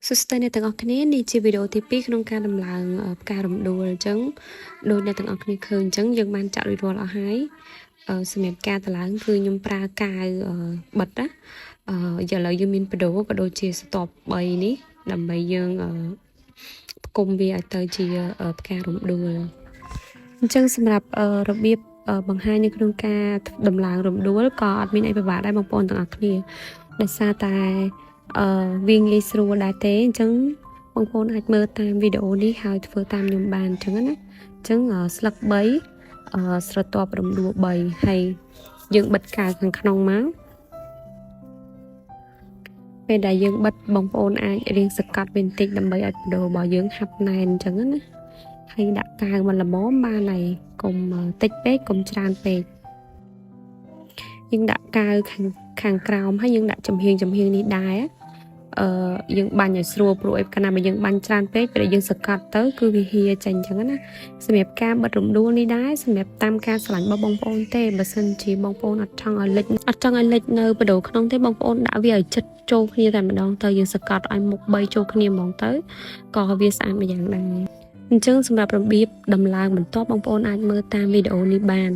សួស្តីអ្នកទាំងអស់គ្នានេះជាវីដេអូទី2ក្នុងការដំឡើងផ្ការរំដួលអញ្ចឹងដូចអ្នកទាំងអស់គ្នាឃើញអញ្ចឹងយើងបានចាក់រួចរាល់អស់ហើយសម្រាប់ការដំឡើងគឺខ្ញុំប្រើកាវបិទណាឥឡូវយើងមានបដូរក៏ដូចជាស្ទប់3នេះដើម្បីយើងផ្គុំវាឲ្យទៅជាផ្ការរំដួលអញ្ចឹងសម្រាប់របៀបបង្ហាញនៅក្នុងការដំឡើងរំដួលក៏អត់មានអីពិបាកដែរបងប្អូនទាំងអស់គ្នាដោយសារតែវាងាយស្រួលដែរទេអញ្ចឹងបងប្អូនអាចមើលតាមវីដេអូនេះហើយធ្វើតាមខ្ញុំបានអញ្ចឹងណាអញ្ចឹងស្លឹក3ស្រទាប់រំដួល3ហើយយើងបិទកាវខាងក្នុងមកពេលដែលយើងបិទបងប្អូនអាចរៀងសកាត់វាបន្តិចដើម្បីឲ្យបដូររបស់យើងហាប់ណែនអញ្ចឹងណាហើយដាក់កាវមកល្មមបានហើយកុំតិចពេកកុំច្រើនពេកយើងដាក់កាវខាងក្រោមហើយយើងដាក់ចំហៀងនេះដែរយើងបាញ់ឲ្យស្រួលព្រោះឯកាលណាបើយើងបាញ់ច្រើនពេកពេលយើងសកាត់ទៅគឺវាហៀចេញអញ្ចឹងណាសម្រាប់ការបិទរំដួលនេះដែរសម្រាប់តាមការឆ្លាញ់របស់បងប្អូនទេបើសិនជាបងប្អូនអត់ចង់ឲ្យលិចនៅបដូរក្នុងទេបងប្អូនដាក់វាឲ្យជិតចូលគ្នាតែម្ដងទៅយើងសកាត់ឲ្យមុខ3ចូលគ្នាហ្មងទៅក៏វាស្អាតម្យ៉ាងដែរអញ្ចឹងសម្រាប់របៀបដំឡើងបន្ទាប់បងប្អូនអាចមើលតាមវីដេអូនេះបាន